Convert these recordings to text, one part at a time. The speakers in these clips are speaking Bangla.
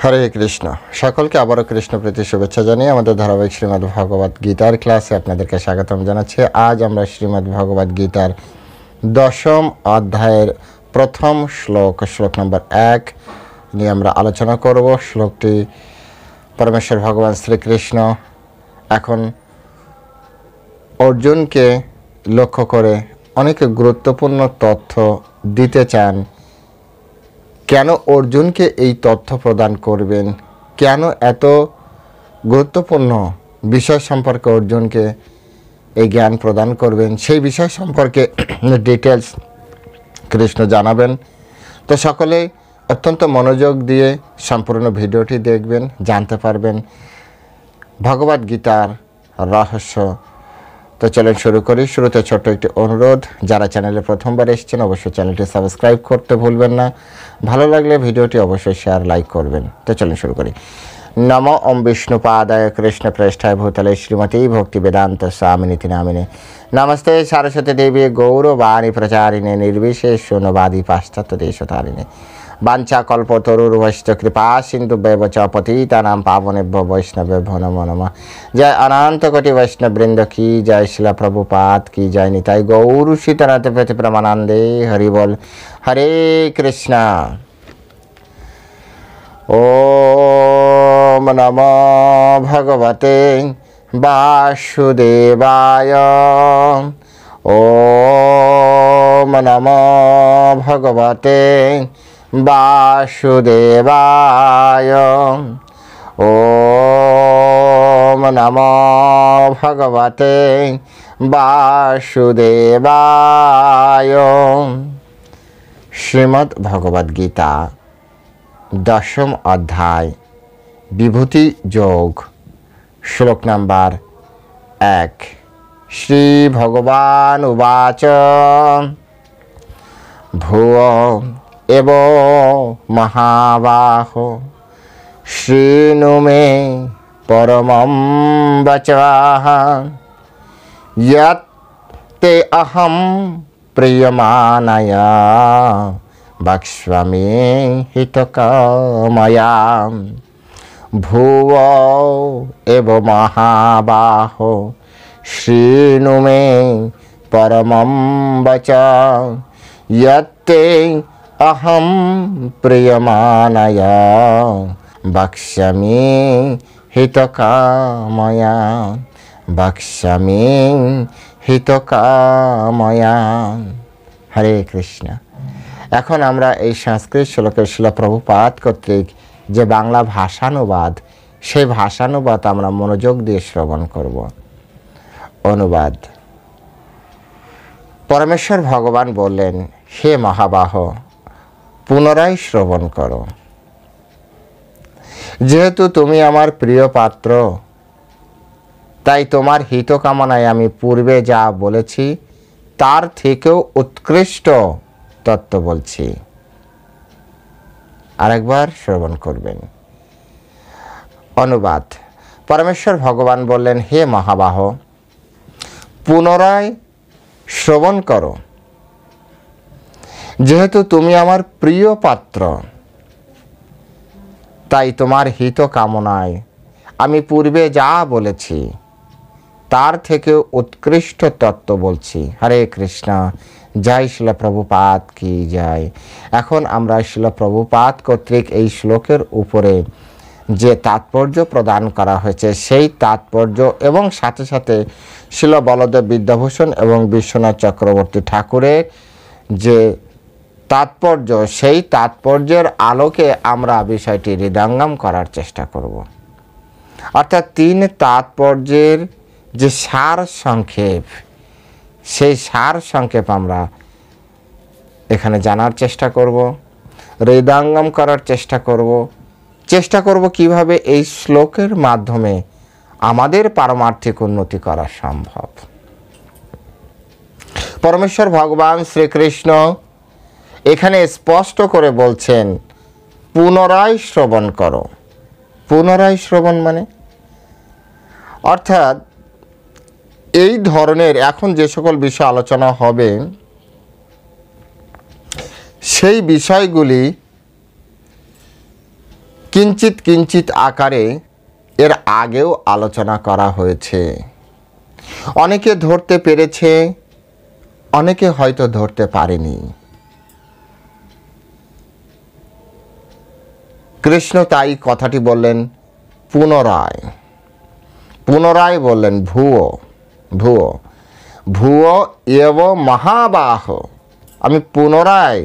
হরে কৃষ্ণ। সকলকে আবারও কৃষ্ণ প্রীতি শুভেচ্ছা জানিয়ে আমাদের ধারাবাহিক শ্রীমদ্ ভগবদ গীতার ক্লাসে আপনাদেরকে স্বাগতম জানাচ্ছি। আজ আমরা শ্রীমদ্ ভগবদ গীতার 10ম অধ্যায়ের প্রথম শ্লোক নম্বর 1 নিয়ে আমরা আলোচনা করব। শ্লোকটি পরমেশ্বর ভগবান শ্রীকৃষ্ণ এখন অর্জুনকে লক্ষ্য করে অনেক গুরুত্বপূর্ণ তথ্য দিতে চান। কেন অর্জুনকে এই তথ্য প্রদান করবেন, কেন এত গুরুত্বপূর্ণ বিষয় সম্পর্কে অর্জুনকে এই জ্ঞান প্রদান করবেন, সেই বিষয় সম্পর্কে ডিটেলস কৃষ্ণ জানাবেন। তো সকলে অত্যন্ত মনোযোগ দিয়ে সম্পূর্ণ ভিডিওটি দেখবেন, জানতে পারবেন ভগবদ গীতার রহস্য। তো চলেন শুরু করি। শুরুতে ছোট্ট একটি অনুরোধ, যারা চ্যানেলে প্রথমবার এসেছেন অবশ্যই চ্যানেলটি সাবস্ক্রাইব করতে ভুলবেন না। ভালো লাগলে ভিডিওটি অবশ্যই শেয়ার লাইক করবেন। তো চলেন শুরু করি। নমো ওম বিষ্ণুপাদায় কৃষ্ণ প্রেষ্ঠায় ভূতলে শ্রীমতী ভক্তি বেদান্ত স্বামিনীতি নামিনে নমস্তে सरस्वती देवी गौरवाणी प्रचारिणे निर्विशेष शून्यवादी पाश्चात्य देशतारिणे वाञ्छा कल्पतरुर्वश्च कृपा सिन्धुभ्येव च पतितानां पावनेभ्यो वैष्णवेभ्यो नमो नमः। जय अनंत कोटि वैष्णव वृंद की जय, शिला प्रभुपाद की जय, निताई गौर सीतानाथ प्रति परमानंदे हरि बोल। हरे कृष्णा। ओम नमो भगवते वासुदेवाय। ओम नमो भगवते वासुदेवाय। ओम नमो भगवते वासुदेवाय। श्रीमद् भगवद गीता 10ম अध्याय विभूति योग श्लोक नंबर 1। श्री भगवान उवाच भुव एव महाबाहो शृणु मे परमं वचः यत्ते अहं प्रीयमाणया वक्ष्यामि हितकामया। भुव एव महाबाहो शृणु मे परमं वचः यत्ते अहं प्रीयमाणया वक्ष्यामि हितकामया। वक्ष्यामि हितकामया। हरे कृष्ण। এখন আমরা এই সংস্কৃত শ্লোকের শিলা প্রভুপাদ কর্তৃক যে বাংলা ভাষানুবাদ, সেই ভাষানুবাদ আমরা মনোযোগ দিয়ে শ্রবণ করব। অনুবাদ। পরমেশ্বর ভগবান বললেন, হে মহাবাহ, পুনরায় শ্রবণ করো। যেহেতু তুমি আমার প্রিয় পাত্র, তাই তোমার হিত কামনায় আমি পূর্বে যা বলেছি তার থেকেও উৎকৃষ্ট তত্ত্ব বলছি। আরেকবার শ্রবণ করবেন। অনুবাদ। পরমেশ্বর ভগবান বললেন, হে মহাবাহ, পুনরায় শ্রবণ করো। যেহেতু তুমি আমার প্রিয় পাত্র, তাই তোমার হিত কামনায় আমি পূর্বে যা বলেছি তার থেকেও উৎকৃষ্ট তত্ত্ব বলছি। হরে কৃষ্ণ। জয় শিলা প্রভুপাদ কি জয়। এখন আমরা শিলা প্রভুপাদ কর্তৃক এই শ্লোকের উপরে যে তাৎপর্য প্রদান করা হয়েছে সেই তাৎপর্য এবং সাথে সাথে শিল বলদেব বিদ্যাভূষণ এবং বিশ্বনাথ চক্রবর্তী ঠাকুরের যে তাৎপর্য, সেই তাৎপর্যের আলোকে আমরা বিষয়টি হৃদয়ঙ্গম করার চেষ্টা করব। অর্থাৎ 3 তাৎপর্যের যে সার সংক্ষেপ, সেই সার সংক্ষেপ আমরা এখানে জানার চেষ্টা করব, হৃদয়ঙ্গম করার চেষ্টা করব কিভাবে এই শ্লোকের মাধ্যমে আমাদের পারমার্থিক উন্নতি করা সম্ভব। পরমেশ্বর ভগবান শ্রীকৃষ্ণ এখানে স্পষ্ট করে বলছেন, পুনরায় শ্রবণ করো। পুনরায় শ্রবণ মানে অর্থাৎ এই ধরনের এখন যে সকল বিষয় আলোচনা হবে সেই বিষয়গুলি কিঞ্চিত কিঞ্চিত আকারে এর আগেও আলোচনা করা হয়েছে। অনেকে ধরতে পেরেছে, অনেকে হয়তো ধরতে পারেনি। কৃষ্ণ তাই কথাটি বললেন পুনরায়, পুনরায় বললেন ভুয়ো ভুয়ো ভুয়ো এব মহাবাহ। আমি পুনরায়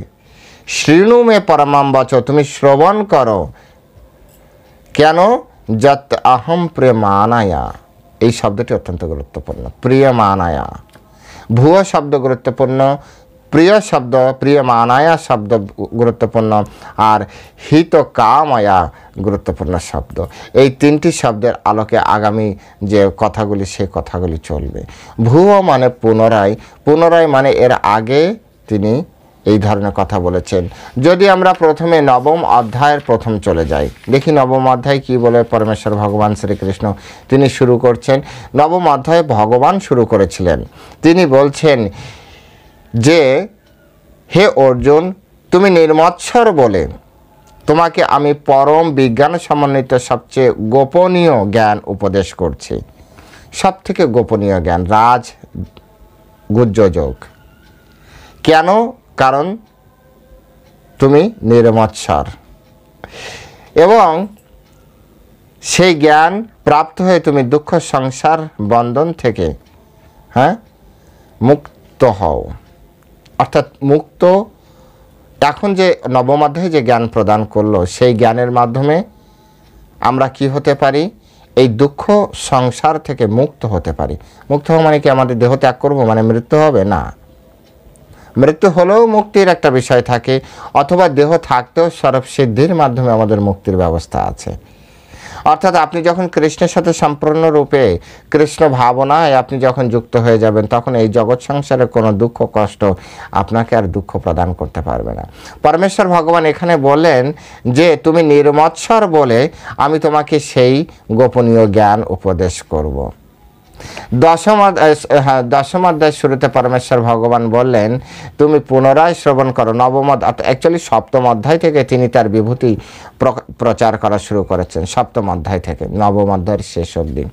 শৃণু মে পরমাম বচ, তুমি শ্রবণ করো। কেন? যত অহম প্রিয়মানায়া, এই শব্দটি অত্যন্ত গুরুত্বপূর্ণ। প্রিয়মানায়া, ভুয়ো শব্দ গুরুত্বপূর্ণ, প্রিয় শব্দ প্রিয়মানায়া শব্দ গুরুত্বপূর্ণ, আর হিত কাময়া গুরুত্বপূর্ণ শব্দ। এই তিনটি শব্দের আলোকে আগামী যে কথাগুলি সে কথাগুলি চলবে। ভুয়ো মানে পুনরায়, পুনরায় মানে এর আগে তিনি এই ধরনের কথা বলেছেন। যদি আমরা প্রথমে নবম অধ্যায়ের প্রথম চলে যাই, দেখি নবম অধ্যায় কি বলে পরমেশ্বর ভগবান শ্রীকৃষ্ণ তিনি শুরু করছেন। নবম অধ্যায়ে ভগবান শুরু করেছিলেন, তিনি বলছেন যে হে অর্জুন, তুমি নির্মৎসর বলে তোমাকে আমি পরম বিজ্ঞান সমন্বিত সবচেয়ে গোপনীয় জ্ঞান উপদেশ করছি। সব থেকে গোপনীয় জ্ঞান রাজ গুহ্যযোগ। কেন? কারণ তুমি নির্মৎসর এবং সেই জ্ঞান প্রাপ্ত হয়ে তুমি দুঃখ সংসার বন্ধন থেকে মুক্ত হও। অর্থাৎ মুক্ত, এখন যে নবম অধ্যায়ে যে জ্ঞান প্রদান করলো সেই জ্ঞানের মাধ্যমে আমরা কি হতে পারি? এই দুঃখ সংসার থেকে মুক্ত হতে পারি। মুক্ত হওয়া মানে কি আমাদের দেহ ত্যাগ করবো মানে মৃত্যু হবে? না, মৃত্যু হলেও মুক্তির একটা বিষয় থাকে, অথবা দেহ থাকতেও স্বরূপ সিদ্ধির মাধ্যমে আমাদের মুক্তির ব্যবস্থা আছে। অর্থাৎ আপনি যখন কৃষ্ণের সাথে সম্পূর্ণরূপে কৃষ্ণ ভাবনায় আপনি যখন যুক্ত হয়ে যাবেন, তখন এই জগৎ সংসারে কোনো দুঃখ কষ্ট আপনাকে আর দুঃখ প্রদান করতে পারবে না। পরমেশ্বর ভগবান এখানে বললেন যে তুমি নির্মৎসর বলে আমি তোমাকে সেই গোপনীয় জ্ঞান উপদেশ করব। দশম অধ্যায় শুরুতে পরমেশ্বর ভগবান বললেন তুমি পুনরায় শ্রবণ করো। নবম অ্যাকচুয়ালি সপ্তম অধ্যায় থেকে তিনি তার বিভূতি প্রচার করা শুরু করেছেন, সপ্তম অধ্যায় থেকে নবম অধ্যায়ের শেষ অবধি।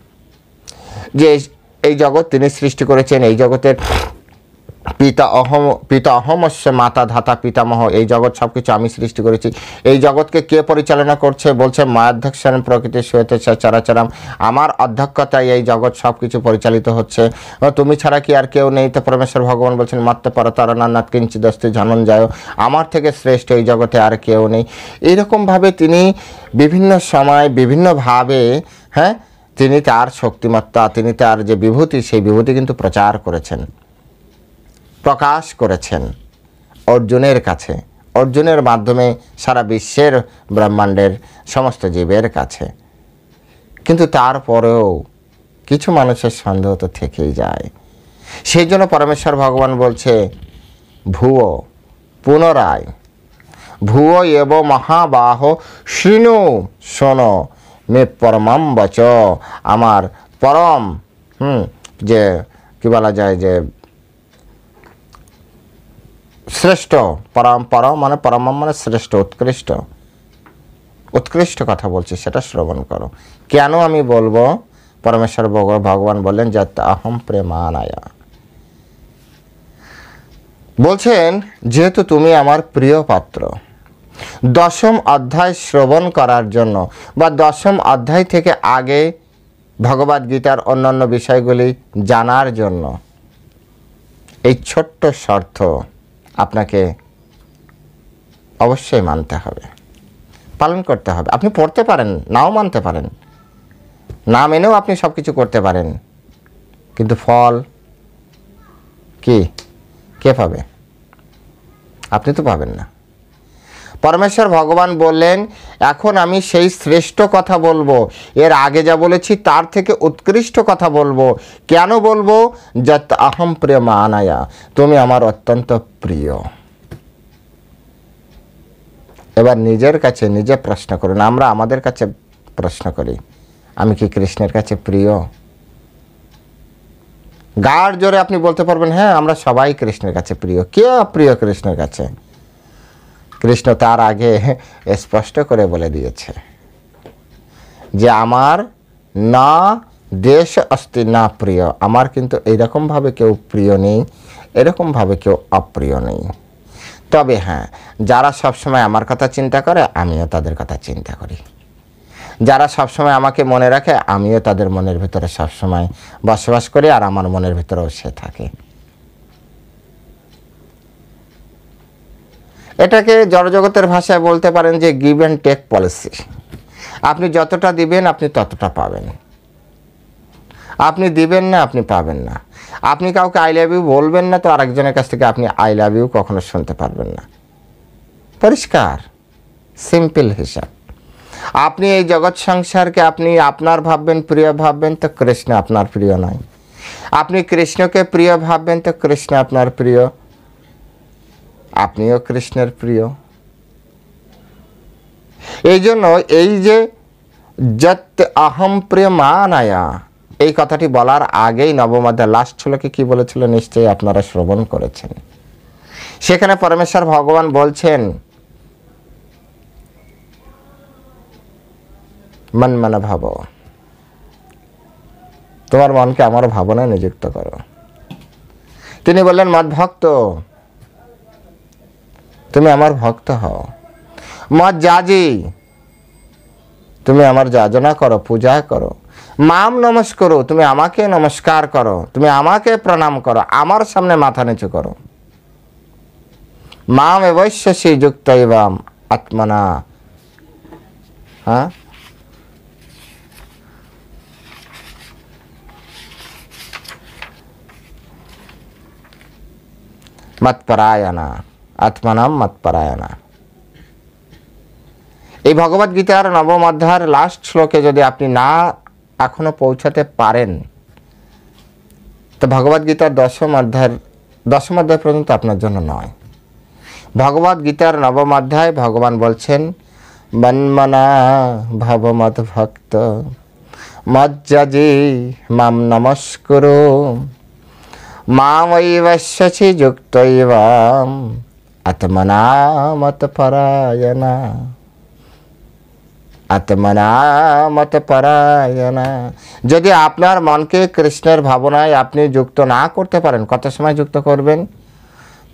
যে এই জগৎ তিনি সৃষ্টি করেছেন, এই জগতের পিতা অহমস্য মাতা ধাতা পিতামহ, এই জগৎ সব কিছু আমি সৃষ্টি করেছি। এই জগৎকে কে পরিচালনা করছে? বলছে মায়াধ্যক্ষণ প্রকৃতি শ্বেত চরাচরম, আমার অধ্যক্ষতায় এই জগৎ সব কিছু পরিচালিত হচ্ছে, তুমি ছাড়া কি আর কেউ নেই? তো পরমেশ্বর ভগবান বলছেন মাত্র পরতরনাথ কিঞ্চিদস্তি ধনঞ্জয়, আমার থেকে শ্রেষ্ঠ এই জগতে আর কেউ নেই। এইরকমভাবে তিনি বিভিন্ন সময় বিভিন্নভাবে তিনি তার শক্তিমত্তা, তিনি তার যে বিভূতি সেই বিভূতি কিন্তু প্রচার করেছেন, প্রকাশ করেছেন অর্জুনের কাছে, অর্জুনের মাধ্যমে সারা বিশ্বের ব্রহ্মাণ্ডের সমস্ত জীবের কাছে। কিন্তু তারপরেও কিছু মানুষের সন্দেহ তো থেকেই যায়। সেই জন্য পরমেশ্বর ভগবান বলছে ভুয়ো, পুনরায় ভুয়ো এব মহাবাহ শৃণু, শোনো মে পরমাম বচ, আমার পরম যে কি বলা যায় যে শ্রেষ্ঠ, পরম পরম মানে পরম মানে শ্রেষ্ঠ, উৎকৃষ্ট, উৎকৃষ্ট কথা বলছি, সেটা শ্রবণ করো। কেন আমি বলবো? পরমেশ্বর ভগবান বললেন যত অহম প্রেমানায়া, বলছেন যেহেতু তুমি আমার প্রিয় পাত্র। দশম অধ্যায় শ্রবণ করার জন্য বা দশম অধ্যায় থেকে আগে ভগবদ গীতার অন্যান্য বিষয়গুলি জানার জন্য এই ছোট্ট শর্ত আপনাকে অবশ্যই মানতে হবে, পালন করতে হবে। আপনি পড়তে পারেন, নাও মানতে পারেন, না মেনেও আপনি সব কিছু করতে পারেন, কিন্তু ফল কি কে পাবে? আপনি তো পাবেন না। পরমেশ্বর ভগবান বললেন এখন আমি সেই শ্রেষ্ঠ কথা বলবো, এর আগে যা বলেছি তার থেকে উৎকৃষ্ট কথা বলবো। কেন বলবো? যত অহম প্রিয়মানায়া, তুমি আমার অত্যন্ত প্রিয়। এবার নিজের কাছে নিজে প্রশ্ন করুন। আমরা আমাদের কাছে প্রশ্ন করি, আমি কি কৃষ্ণের কাছে প্রিয়? গাঢ় জোরে আপনি বলতে পারবেন হ্যাঁ আমরা সবাই কৃষ্ণের কাছে প্রিয়। কে অপ্রিয় কৃষ্ণের কাছে? কৃষ্ণ তার আগে স্পষ্ট করে বলে দিয়েছে যে আমার না দেশ অস্তি না প্রিয়, আমার কিন্তু এইরকমভাবে কেউ প্রিয় নেই, এরকমভাবে কেউ অপ্রিয় নেই। তবে হ্যাঁ, যারা সবসময় আমার কথা চিন্তা করে আমিও তাদের কথা চিন্তা করি, যারা সবসময় আমাকে মনে রাখে আমিও তাদের মনের ভিতরে সবসময় বসবাস করি, আর আমার মনের ভিতরেও সে থাকে। এটাকে জড়জগতের ভাষায় বলতে পারেন যে গিভ অ্যান্ড টেক পলিসি। আপনি যতটা দিবেন আপনি ততটা পাবেন, আপনি দিবেন না আপনি পাবেন না। আপনি কাউকে আই লাভ ইউ বলবেন না তো আরেকজনের কাছ থেকে আপনি আই লাভ ইউ কখনো শুনতে পারবেন না। পরিষ্কার, সিম্পল হিসাব। আপনি এই জগৎ সংসারকে আপনি আপনার ভাববেন, প্রিয় ভাববেন, তো কৃষ্ণ আপনার প্রিয় নয়। আপনি কৃষ্ণকে প্রিয় ভাববেন তো কৃষ্ণ আপনার প্রিয়, আপনিও কৃষ্ণের প্রিয়। এই জন্য এই যে যত অহম প্রিয় মানায়া, এই কথাটি বলার আগেই নবম অধ্যায় লাস্ট শ্লোকে কি বলেছিল নিশ্চয়ই আপনারা শ্রবণ করেছেন। সেখানে পরমেশ্বর ভগবান বলছেন মন মন ভাব, তোমার মনকে আমার ভাবনায় নিযুক্ত করো। তিনি বললেন মদ ভক্ত, তুমি আমার ভক্ত হও। মদ যাজি, তুমি আমার যাজনা করো, পূজা করো। মাম নমস্কার, তুমি আমাকে নমস্কার করো, তুমি আমাকে প্রণাম করো, আমার সামনে মাথা নিচু করো। মাম এবৈশ্যসি যুক্তৈবাম আত্মনা, হ্যাঁ, মৎপরায়ণা, আত্মনাম মৎপরায়ণা। এই ভগবদ গীতার নবম অধ্যায়ের লাস্ট শ্লোকে যদি আপনি না এখনো পৌঁছাতে পারেন, তো ভগবদ গীতার দশম অধ্যায় পর্যন্ত আপনার জন্য নয়। ভগবদ গীতার নবম অধ্যায় ভগবান বলছেন মন্মনা ভবমদ ভক্ত মজ্জাজি মাম নমস্কুরু মামৈবশ্যসি যুক্তৈবাম আত্মনা মৎপরায়ণা, আত্মনা মৎপরায়ণা। যদি আপনার মনকে কৃষ্ণের ভাবনায় আপনি যুক্ত না করতে পারেন, কত সময় যুক্ত করবেন?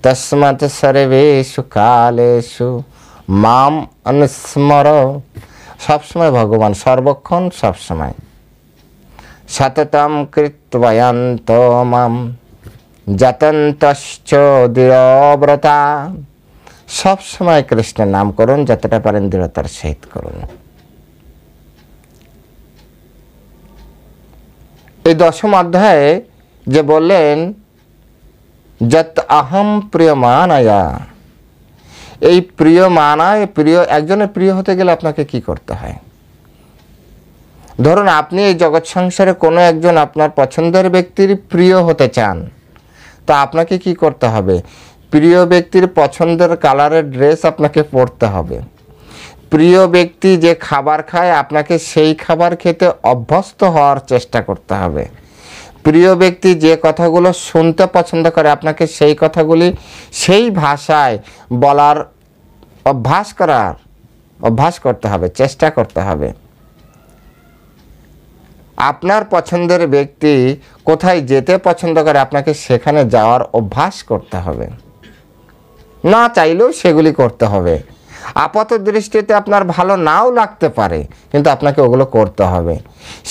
তস্মাৎ সর্বেষু কালেষু মাম অনুস্মর, সবসময় ভগবান, সর্বক্ষণ সবসময়। সততম কৃত্যয়ন্ত মাম যতন্তশ্চ দৃঢ়ব্রতা, সবসময় কৃষ্ণের নাম করুন, যতটা পারেন দৃঢ়তার সহিত করুন। এই দশম অধ্যায়ে যে বললেন যত অহম প্রিয় মানায়া, এই প্রিয় মানায়, প্রিয় একজনের প্রিয় হতে গেলে আপনাকে কি করতে হয়? ধরুন আপনি এই জগৎ সংসারে কোনো একজন আপনার পছন্দের ব্যক্তির প্রিয় হতে চান, তো আপনাকে কি করতে হবে? প্রিয় ব্যক্তির পছন্দের কালারের ড্রেস আপনাকে পরতে হবে। প্রিয় ব্যক্তি যে খাবার খায় আপনাকে সেই খাবার খেতে অভ্যস্ত হওয়ার চেষ্টা করতে হবে। প্রিয় ব্যক্তি যে কথাগুলো শুনতে পছন্দ করে আপনাকে সেই কথাগুলি সেই ভাষায় বলার অভ্যাস করতে হবে, চেষ্টা করতে হবে। আপনার পছন্দের ব্যক্তি কোথায় যেতে পছন্দ করে আপনাকে সেখানে যাওয়ার অভ্যাস করতে হবে, না চাইলেও সেগুলি করতে হবে। আপাত দৃষ্টিতে আপনার ভালো নাও লাগতে পারে, কিন্তু আপনাকে ওগুলো করতে হবে।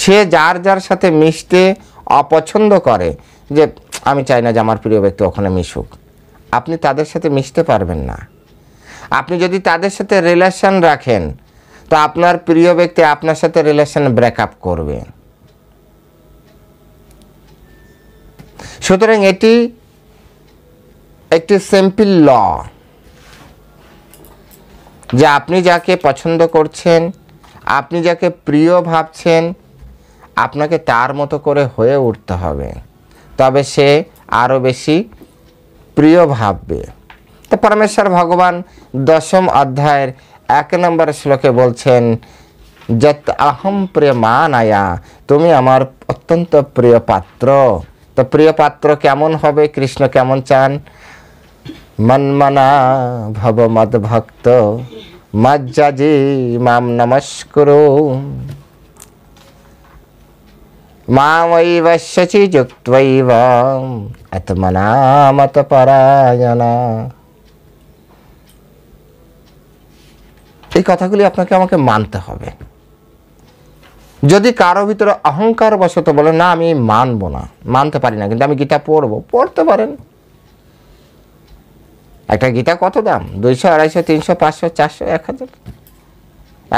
সে যার সাথে মিশতে অপছন্দ করে, যে আমি চাই না যে আমার প্রিয় ব্যক্তি ওখানে মিশুক, আপনি তাদের সাথে মিশতে পারবেন না। আপনি যদি তাদের সাথে রিলেশন রাখেন, তো আপনার প্রিয় ব্যক্তি আপনার সাথে রিলেশন ব্রেকআপ করবে। সুতরাং এটি একটি সিম্পল ল, যে আপনি যাকে পছন্দ করছেন, আপনি যাকে প্রিয় ভাবছেন, আপনাকে তার মতো করে হয়ে উঠতে হবে, তবে সে আরও বেশি প্রিয় ভাববে। তো পরমেশ্বর ভগবান দশম অধ্যায়ের 1 নম্বর শ্লোকে বলছেন যত অহম প্রিয় মানায়া, তুমি আমার অত্যন্ত প্রিয় পাত্র। তো প্রিয় পাত্র কেমন হবে? কৃষ্ণ কেমন চান? মন্মনা ভব মদ ভক্ত মজ্জাজি মাম নমস্কুরু, মামৈবশ্যচি যুক্তৈব আত্মনামতপরায়ণা। এই কথাগুলি আপনাকে আমাকে মানতে হবে। যদি কারো ভিতরে অহংকার বশত বলে না আমি মানবো না, মানতে পারি না, কিন্তু আমি গীতা পড়বো, পড়তে পারেন। একটা গীতা কত দাম? 200, 250, 300, 500, 400, 1000।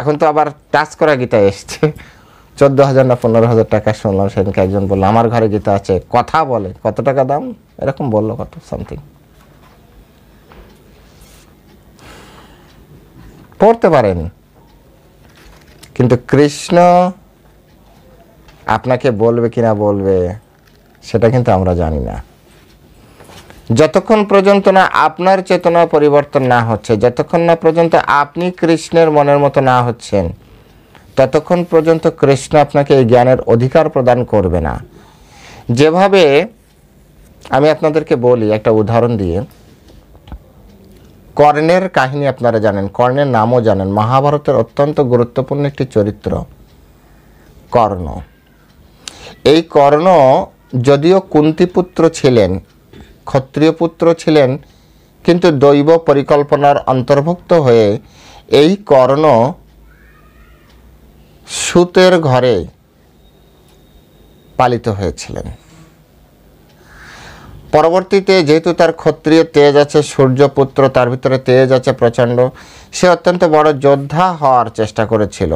এখন তো আবার টাচ করা গীতা এসছে, 14,000 না 15,000 টাকা। শুনলাম সেদিনকে একজন বললো আমার ঘরে গীতা আছে, কথা বলে, কত টাকা দাম এরকম বললো, কত সামথিং। পড়তে পারেন, কিন্তু কৃষ্ণ আপনাকে বলবে কিনা বলবে সেটা কিন্তু আমরা জানি না। যতক্ষণ পর্যন্ত না আপনার চেতনা পরিবর্তন না হচ্ছে, যতক্ষণ না পর্যন্ত আপনি কৃষ্ণের মনের মতো না হচ্ছেন, ততক্ষণ পর্যন্ত কৃষ্ণ আপনাকে এই জ্ঞানের অধিকার প্রদান করবে না। যেভাবে আমি আপনাদেরকে বলি একটা উদাহরণ দিয়ে, কর্ণের কাহিনী আপনারা জানেন, কর্ণের নামও জানেন। মহাভারতের অত্যন্ত গুরুত্বপূর্ণ একটি চরিত্র কর্ণ। এই কর্ণ যদিও কুন্তিপুত্র ছিলেন, ক্ষত্রিয় পুত্র ছিলেন, কিন্তু দৈব পরিকল্পনার অন্তর্ভুক্ত হয়ে এই কর্ণ সূতের ঘরে পালিত হয়েছিলেন। পরবর্তীতে যেহেতু তার ক্ষত্রিয় তেজ আছে, সূর্যপুত্র, তার ভিতরে তেজ আছে প্রচণ্ড, সে অত্যন্ত বড় যোদ্ধা হওয়ার চেষ্টা করেছিল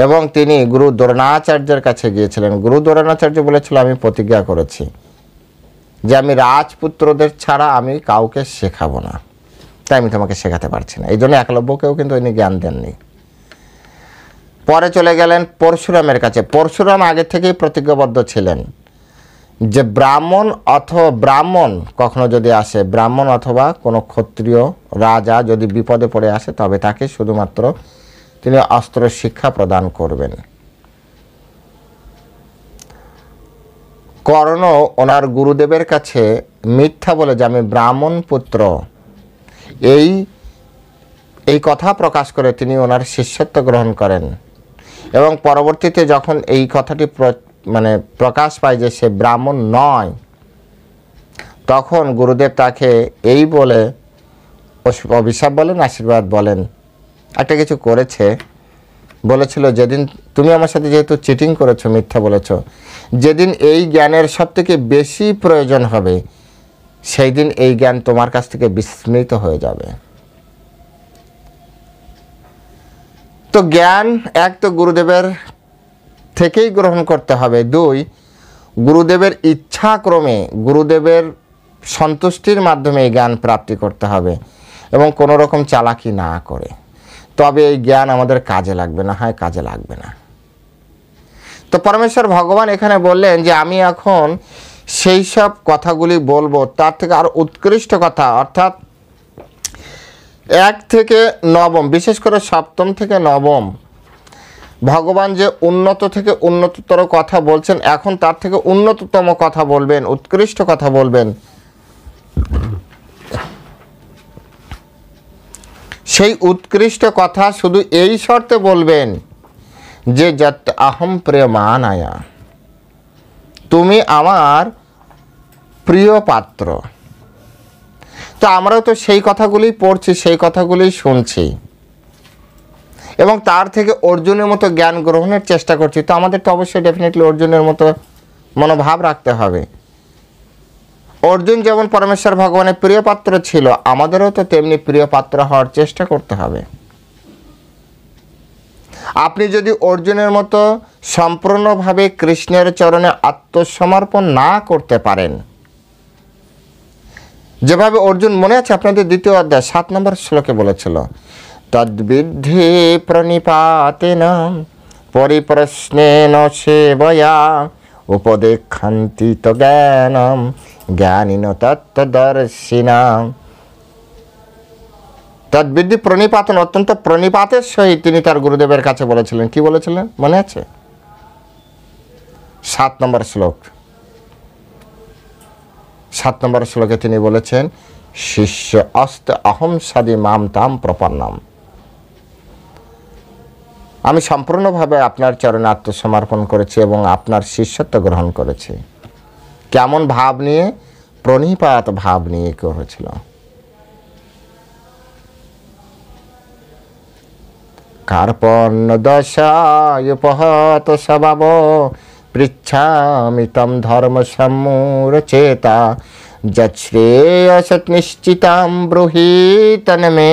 এবং তিনি গুরু দ্রোণাচার্যের কাছে গিয়েছিলেন। গুরু দ্রোণাচার্য বলেছিল আমি প্রতিজ্ঞা করেছি যে আমি রাজপুত্রদের ছাড়া আমি কাউকে শেখাবো না, তাই আমি তোমাকে শেখাতে পারছি না। এই জন্য একলব্যকেও কিন্তু ইনি জ্ঞান দেননি। পরে চলে গেলেন পরশুরামের কাছে। পরশুরাম আগে থেকেই প্রতিজ্ঞাবদ্ধ ছিলেন যে ব্রাহ্মণ কখনো যদি আসে, ব্রাহ্মণ অথবা কোনো ক্ষত্রিয় রাজা যদি বিপদে পড়ে আসে, তবে তাকে শুধুমাত্র তিনি অস্ত্র শিক্ষা প্রদান করবেন। কর্ণ ওনার গুরুদেবের কাছে মিথ্যা বলে যে আমি ব্রাহ্মণ পুত্র, এই কথা প্রকাশ করে তিনি ওনার শিষ্যত্ব গ্রহণ করেন। এবং পরবর্তীতে যখন এই কথাটি প্রকাশ পায় যে সে ব্রাহ্মণ নয়, তখন গুরুদেব তাকে এই বলে অভিশাপ বলেন, আশীর্বাদ বলেন, একটা কিছু করেছে। বলেছিল যেদিন তুমি আমার সাথে যেহেতু চিটিং করেছো, মিথ্যা বলেছ, যেদিন এই জ্ঞানের সবথেকে বেশি প্রয়োজন হবে সেই দিন এই জ্ঞান তোমার কাছ থেকে বিস্মৃত হয়ে যাবে। তো জ্ঞান এক তো গুরুদেবের থেকেই গ্রহণ করতে হবে, 2 গুরুদেবের ইচ্ছাক্রমে, গুরুদেবের সন্তুষ্টির মাধ্যমে এই জ্ঞান প্রাপ্তি করতে হবে এবং কোনো রকম চালাকি না করে, তবে এই জ্ঞান আমাদের কাজে লাগবে, না হয় কাজে লাগবে না। তো পরমেশ্বর ভগবান এখানে বললেন যে আমি এখন সেই সব কথাগুলি বলবো, তার থেকে আরো উৎকৃষ্ট কথা, অর্থাৎ 1 থেকে 9, বিশেষ করে 7ম থেকে 9 ভগবান যে উন্নত থেকে উন্নততর কথা বলছেন, এখন তার থেকে উন্নততম কথা বলবেন, উৎকৃষ্ট কথা বলবেন। সেই উৎকৃষ্ট কথা শুধু এই শর্তে বলবেন যে যত অহম প্রিয়মানায়া, তুমি আমার প্রিয় পাত্র। তো আমরাও তো সেই কথাগুলি পড়ছি, সেই কথাগুলি শুনছি এবং তার থেকে অর্জুনের মতো জ্ঞান গ্রহণের চেষ্টা করছি। তো আমাদের তো অবশ্যই ডেফিনেটলি অর্জুনের মতো মনোভাব রাখতে হবে। অর্জুন যেমন পরমেশ্বর ভগবানের প্রিয় পাত্র ছিল, আমাদেরও তো তেমনি প্রিয় পাত্র হওয়ার চেষ্টা করতে হবে। আপনি যদি অর্জুনের মতো সম্পূর্ণভাবে কৃষ্ণের চরণে আত্মসমর্পণ না করতে পারেন, যেভাবে অর্জুন, মনে আছে আপনাদের 2য় অধ্যায় 7 নম্বর শ্লোকে বলেছিল, তদ্বিদ্ধি প্রণিপাতেন পরিপ্রশ্নেন সেবয়া উপদেক্ষন্তি তো জ্ঞানম জ্ঞানিন তত্ত্বদর্শিনাম। তদ্বিদ্ধি প্রণিপাতন, অত্যন্ত প্রণিপাতের সহিত তিনি তার গুরুদেবের কাছে বলেছিলেন। কি বলেছিলেন মনে আছে? 7 নম্বর শ্লোক। 7 নম্বর শ্লোকে তিনি বলেছেন, শিষ্য অস্ত অহম সাদি মাম তাম প্রপন্নম। আমি সম্পূর্ণভাবে আপনার চরণে আত্মসমর্পণ করেছি এবং আপনার শিষ্যত্ব গ্রহণ করেছি। কেমন ভাব নিয়ে? প্রণিপাত ভাব নিয়ে করেছিল। কার্পণ্য দশায় উপহত স্বভাব পৃচ্ছামি তম ধর্ম সম্মূঢ় চেতা যচ্শ্রেয়সৎ নিশ্চিতাম ব্রূহিতন মে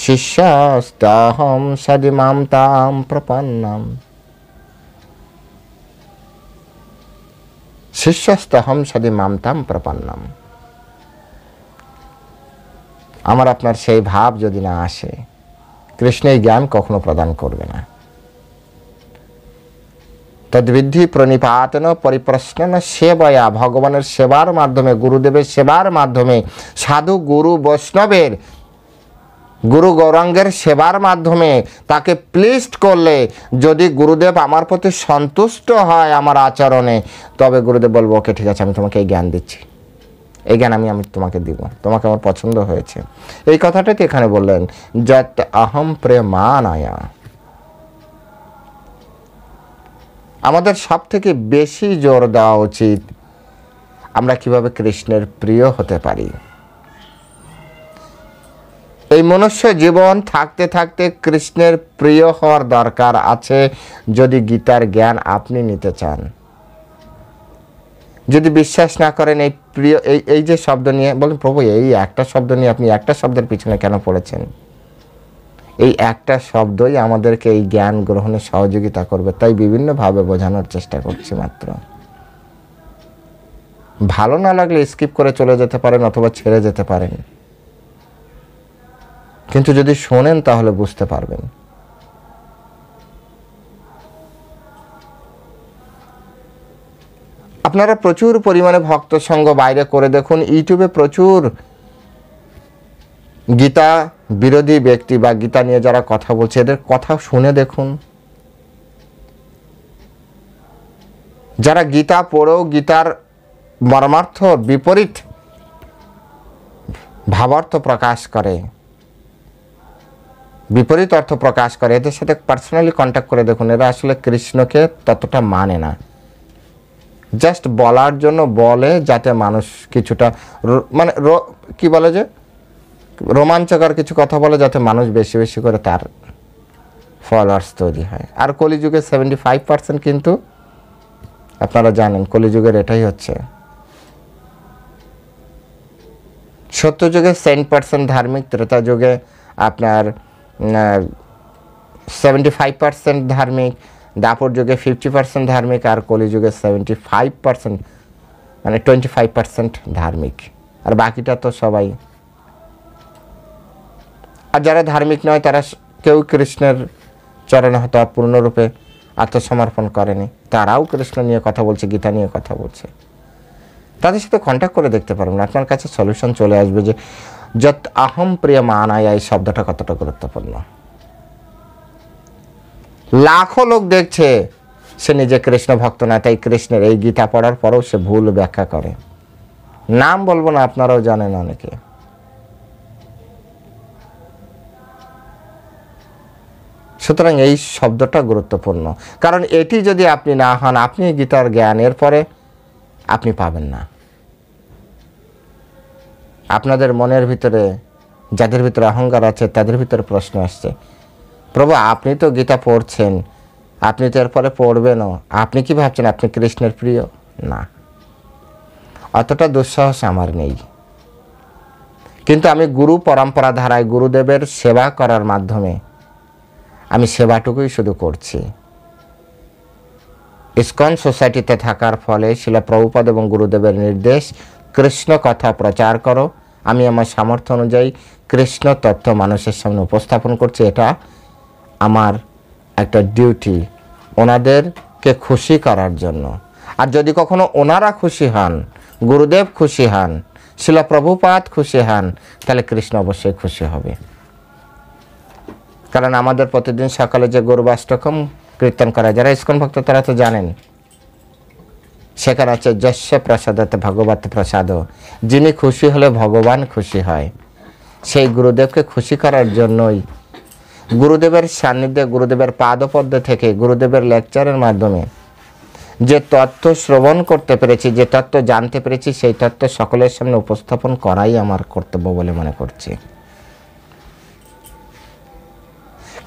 শিষ্যস্তাহম সদিমাম তাম প্রপন্নম। শিষ্যস্তাহম সদিমাম তাম প্রপন্নম। আমার আপনার সেই ভাব যদি না আসে, কৃষ্ণ এই জ্ঞান কখনো প্রদান করবে না। তদ্বিদ্ধি প্রণিপাতন পরিপ্রশ্নন সেবয়া, ভগবানের সেবার মাধ্যমে, গুরুদেবের সেবার মাধ্যমে, সাধু গুরু বৈষ্ণবের, গুরু গৌরাঙ্গের সেবার মাধ্যমে তাকে প্লিজড করলে যদি গুরুদেব আমার প্রতি সন্তুষ্ট হয় আমার আচরণে, তবে গুরুদেব বলবো ওকে ঠিক আছে, আমি তোমাকে এই জ্ঞান দিচ্ছি, এই জ্ঞান আমি তোমাকে দিব, তোমাকে আমার পছন্দ হয়েছে। এই কথাটাকে এখানে বললেন যত অহম প্রেমানায়া। আমাদের সব থেকে বেশি জোর দেওয়া উচিত আমরা কিভাবে কৃষ্ণের প্রিয় হতে পারি। এই মনুষ্য জীবন থাকতে থাকতে কৃষ্ণের প্রিয় হওয়ার দরকার আছে যদি গীতার জ্ঞান আপনি নিতে চান। যদি বিশ্বাস না করেন এই প্রিয় এই যে শব্দ নিয়ে বলেন, প্রভু এই একটা শব্দ নিয়ে আপনি একটা শব্দের পিছনে কেন পড়েছেন? এই একটা শব্দই আমাদেরকে এই জ্ঞান গ্রহণে সহযোগিতা করবে, তাই বিভিন্নভাবে বোঝানোর চেষ্টা করছি মাত্র। ভালো না লাগলে স্কিপ করে চলে যেতে পারেন অথবা ছেড়ে যেতে পারেন, কিন্তু যদি শোনেন তাহলে বুঝতে পারবেন। আপনারা প্রচুর পরিমাণে ভক্ত সঙ্গ বাইরে করে দেখুন, ইউটিউবে প্রচুর গীতা বিরোধী ব্যক্তি বা গীতা নিয়ে যারা কথা বলছে এদের কথা শুনে দেখুন। যারা গীতা পড়েও গীতার মর্মার্থ বিপরীত ভাবার্থ প্রকাশ করে, বিপরীত অর্থ প্রকাশ করে, এদের সাথে পার্সোনালি কন্ট্যাক্ট করে দেখুন। এরা আসলে কৃষ্ণকে ততটা মানে না, জাস্ট বলার জন্য বলে যাতে মানুষ কিছুটা মানে কি বলে যে রোমাঞ্চকর কিছু কথা বলে যাতে মানুষ বেশি বেশি করে তার ফলোয়ার্স তৈরি হয়। আর কলিযুগে 75% কিন্তু আপনারা জানেন কলিযুগের এটাই হচ্ছে। সত্যযুগে 10% ধার্মিক, ত্রেতা যুগে আপনার 75% ধার্মিক, দাপর যুগে 50% ধার্মিক, আর কলিযুগে 75% মানে 25% ধার্মিক, আর বাকিটা তো সবাই। আর যারা ধার্মিক নয় তারা কেউ কৃষ্ণের চরণে হয়তো পূর্ণরূপে আত্মসমর্পণ করেনি, তারাও কৃষ্ণ নিয়ে কথা বলছে, গীতা নিয়ে কথা বলছে। তাদের সাথে কন্ট্যাক্ট করে দেখতে পারবেন, আপনার কাছে সলিউশন চলে আসবে যে যত আহম প্রিয় মানায়া এই শব্দটা কতটা গুরুত্বপূর্ণ। লাখো লোক দেখছে সে নিজে কৃষ্ণ ভক্ত না, তাই কৃষ্ণের এই গীতা পড়ার পরেও সে ভুল ব্যাখ্যা করে। নাম বলবো না, আপনারাও জানেন অনেকে। সুতরাং এই শব্দটা গুরুত্বপূর্ণ, কারণ এটি যদি আপনি না হন, আপনি গীতার জ্ঞানের পরে আপনি পাবেন না। আপনাদের মনের ভিতরে যাদের ভিতরে অহংকার আছে তাদের ভিতরে প্রশ্ন আসছে, প্রভু আপনি তো গীতা পড়ছেন, আপনি তো এরপরে পড়বেনও, আপনি কি ভাবছেন আপনি কৃষ্ণের প্রিয়? না, অতটা দুঃসাহস আমার নেই। কিন্তু আমি গুরু পরম্পরা ধারায় গুরুদেবের সেবা করার মাধ্যমে আমি সেবাটুকুই শুধু করছি। ইসকন সোসাইটিতে থাকার ফলে শিলা প্রভুপাদ এবং গুরুদেবের নির্দেশ কৃষ্ণ কথা প্রচার করো, আমি আমার সামর্থ্য অনুযায়ী কৃষ্ণ তত্ত্ব মানুষের সামনে উপস্থাপন করছি। এটা আমার একটা ডিউটি, ওনাদেরকে খুশি করার জন্য। আর যদি কখনো ওনারা খুশি হন, গুরুদেব খুশি হন, শিলা প্রভুপাদ খুশি হন, তাহলে কৃষ্ণ অবশ্যই খুশি হবে। কারণ আমাদের প্রতিদিন সকালে যে গৌরবাষ্টকম কীর্তন করা, যারা ইসকন ভক্ত তারা তো জানেন, সেখানে আছে যস্য প্রসাদতে ভগবত প্রসাদ, যিনি খুশি হলে ভগবান খুশি হয়। সেই গুরুদেবকে খুশি করার জন্যই গুরুদেবের সান্নিধ্যে, গুরুদেবের পাদপদ্ম থেকে, গুরুদেবের লেকচারের মাধ্যমে যে তত্ত্ব শ্রবণ করতে পেরেছি, যে তত্ত্ব জানতে পেরেছি, সেই তত্ত্ব সকলের সামনে উপস্থাপন করাই আমার কর্তব্য বলে মনে করছি।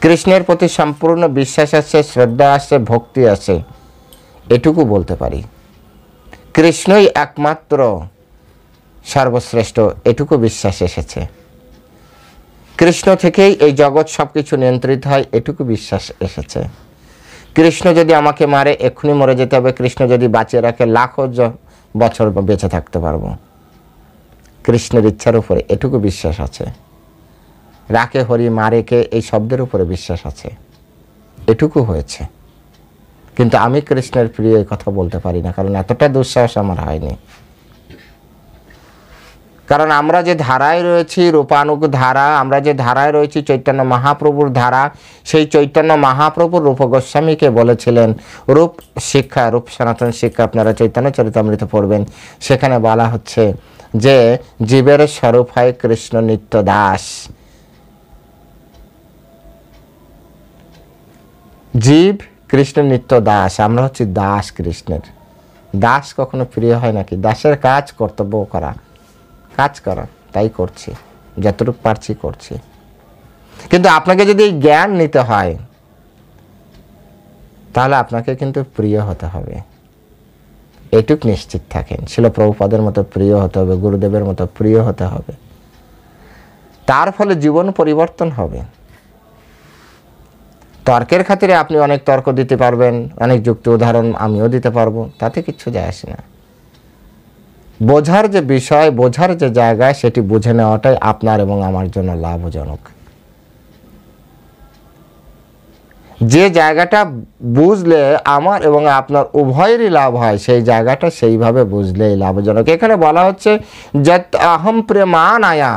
কৃষ্ণের প্রতি সম্পূর্ণ বিশ্বাস আছে, শ্রদ্ধা আছে, ভক্তি আছে, এটুকু বলতে পারি। কৃষ্ণই একমাত্র সর্বশ্রেষ্ঠ, এটুকু বিশ্বাস এসেছে। কৃষ্ণ থেকেই এই জগৎ সব কিছু নিয়ন্ত্রিত হয়, এটুকু বিশ্বাস এসেছে। কৃষ্ণ যদি আমাকে মারে এক্ষুনি মরে যেতে হবে, কৃষ্ণ যদি বাঁচিয়ে রাখে লাখো বছর বেঁচে থাকতে পারবো, কৃষ্ণের ইচ্ছার উপরে এটুকু বিশ্বাস আছে। রাকে হরি মারে কে, এই শব্দের উপরে বিশ্বাস আছে, এটুকু হয়েছে। কিন্তু আমি কৃষ্ণের প্রিয় এই কথা বলতে পারি না, কারণ এতটা দুঃসাহস আমার হয়নি। কারণ আমরা যে ধারায় রয়েছি, রূপানুগ ধারা, আমরা যে ধারায় রয়েছি চৈতন্য মহাপ্রভুর ধারা, সেই চৈতন্য মহাপ্রভুর রূপ গোস্বামীকে বলেছিলেন রূপ শিক্ষা, রূপ সনাতন শিক্ষা, আপনারা চৈতন্য চরিতামৃত পড়বেন, সেখানে বলা হচ্ছে যে জীবের স্বরূপ হয় কৃষ্ণ নিত্য দাস। জীব কৃষ্ণ নিত্য দাস, আমরা হচ্ছি দাস কৃষ্ণের। দাস কখনো প্রিয় হয় নাকি? দাসের কাজ কর্তব্য করা, কাজ করা, তাই করছি, যতটুকু পারছি করছি। কিন্তু আপনাকে যদি এই জ্ঞান নিতে হয়, তাহলে আপনাকে কিন্তু প্রিয় হতে হবে, এটুক নিশ্চিত থাকেন। শিল প্রভুপাদের মতো প্রিয় হতে হবে, গুরুদেবের মতো প্রিয় হতে হবে, তার ফলে জীবন পরিবর্তন হবে। তর্কের খাতিরে আপনি অনেক তর্ক দিতে পারবেন, অনেক যুক্তি উদাহরণ আমিও দিতে পারবো, তাতে কিচ্ছু যায় আসে না। বোঝার যে বিষয়, বোঝার যে জায়গায়, সেটি বুঝে নেওয়াটাই আপনার এবং আমার জন্য লাভজনক। যে জায়গাটা বুঝলে আমার এবং আপনার উভয়েরই লাভ হয়, সেই জায়গাটা সেইভাবে বুঝলেই লাভজনক। এখানে বলা হচ্ছে যত অহম প্রেমানায়া,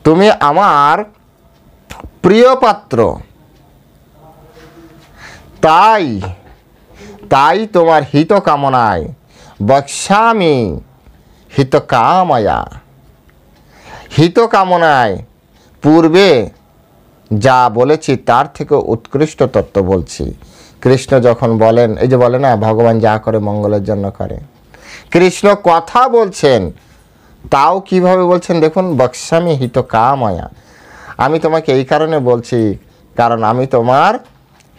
তুমি আমার প্রিয় পাত্র, তাই তাই তোমার হিত কামনায় বক্ষ্যামি হিত কাময়া। হিত কামনায় পূর্বে যা বলেছি তার থেকে উৎকৃষ্ট তত্ত্ব বলছি। কৃষ্ণ যখন বলেন, এই যে বলে না ভগবান যা করে মঙ্গলের জন্য করে, কৃষ্ণ কথা বলছেন, তাও কিভাবে বলছেন দেখুন, বক্ষ্যামি হিত কাময়া। আমি তোমাকে এই কারণে বলছি, কারণ আমি তোমার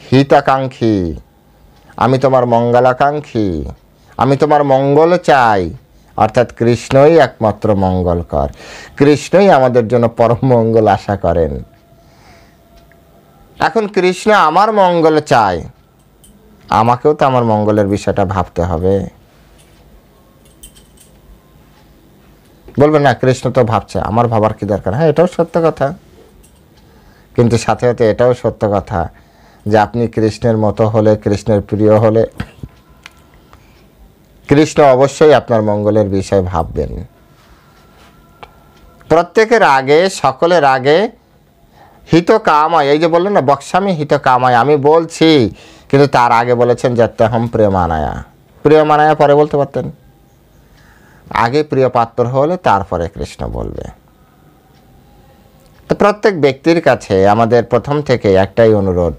হিতাকাঙ্ক্ষী, আমি তোমার মঙ্গলাকাঙ্ক্ষী, আমি তোমার মঙ্গল চাই। অর্থাৎ কৃষ্ণই একমাত্র মঙ্গলকর, কৃষ্ণই আমাদের জন্য পরম মঙ্গল আশা করেন। এখন কৃষ্ণ আমার মঙ্গল চায়, আমাকেও তো আমার মঙ্গলের বিষয়টা ভাবতে হবে। বলবেন না কৃষ্ণ তো ভাবছে, আমার ভাবার কি দরকার? হ্যাঁ, এটাও সত্য কথা, কিন্তু সাথে সাথে এটাও সত্য কথা যে আপনি কৃষ্ণের মতো হলে, কৃষ্ণের প্রিয় হলে, কৃষ্ণ অবশ্যই আপনার মঙ্গলের বিষয় ভাববেন। প্রত্যেকের আগে, সকলের আগে হিত কামায়, এই যে বললেন না বক্ষ্যামি হিত কামায়, আমি বলছি, কিন্তু তার আগে বলেছেন যত্যহম প্রিয়মানায়া। প্রিয়মানায়া পরে বলতে পারতেন, আগে প্রিয় পাত্র হলে তারপরে কৃষ্ণ বলবে। তো প্রত্যেক ব্যক্তির কাছে আমাদের প্রথম থেকে একটাই অনুরোধ,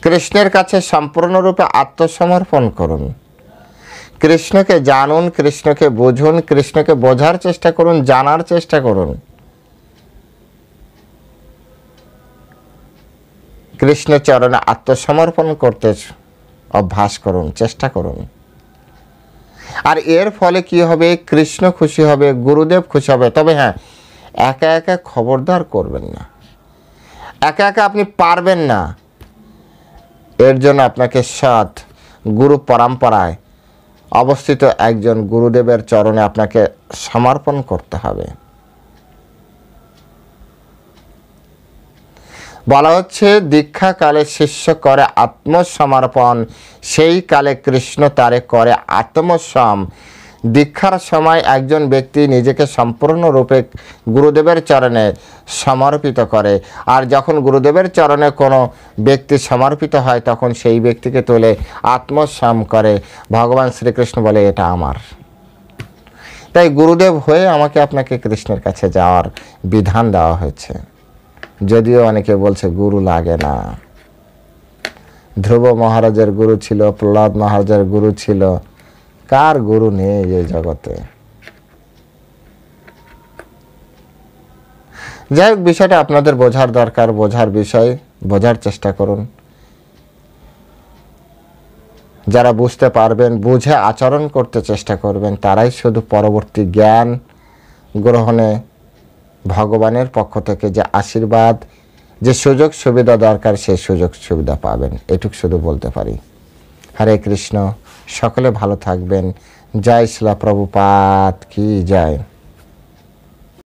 কৃষ্ণের কাছে সম্পূর্ণরূপে আত্মসমর্পণ করুন। কৃষ্ণকে জানুন, কৃষ্ণকে বুঝুন, কৃষ্ণকে বোঝার চেষ্টা করুন, জানার চেষ্টা করুন। কৃষ্ণ চরণে আত্মসমর্পণ করতে অভ্যাস করুন, চেষ্টা করুন। আর এর ফলে কি হবে? কৃষ্ণ খুশি হবে, গুরুদেব খুশি হবে। তবে হ্যাঁ, একা একা খবরদার করবেন না, একা একা আপনি পারবেন না। এর জন্য আপনাকে সৎ গুরু পরম্পরায় অবস্থিত একজন গুরুদেবের চরণে আপনাকে সমর্পণ করতে হবে। বলা হচ্ছে দীক্ষাকালে শিষ্য করে আত্মসমর্পণ, সেই কালে কৃষ্ণ তারে করে আত্মসম। দীক্ষার সময় একজন ব্যক্তি নিজেকে সম্পূর্ণরূপে গুরুদেবের চরণে সমর্পিত করে, আর যখন গুরুদেবের চরণে কোনো ব্যক্তি সমর্পিত হয় তখন সেই ব্যক্তিকে তুলে আত্মসম করে। ভগবান শ্রীকৃষ্ণ বলে এটা আমার। তাই গুরুদেব হয়ে আমাকে আপনাকে কৃষ্ণের কাছে যাওয়ার বিধান দেওয়া হয়েছে। যদিও অনেকে বলছে গুরু লাগে না। ধ্রুব মহারাজের গুরু ছিল, প্রহ্লাদ মহারাজের গুরু ছিল, কার গুরু নেই এই জগতে? যাই হোক, বিষয়টা আপনাদের বোঝার দরকার, বোঝার বিষয়, বোঝার চেষ্টা করুন। যারা বুঝতে পারবেন, বুঝে আচরণ করতে চেষ্টা করবেন, তারাই শুধু পরবর্তী জ্ঞান গ্রহণে ভগবানের পক্ষ থেকে যে আশীর্বাদ, যে সুযোগ সুবিধা দরকার, সেই সুযোগ সুবিধা পাবেন। এটুক শুধু বলতে পারি। হরে কৃষ্ণ। সকলে ভালো থাকবেন। জয় শ্রীলা প্রভুপাদ কি জয়।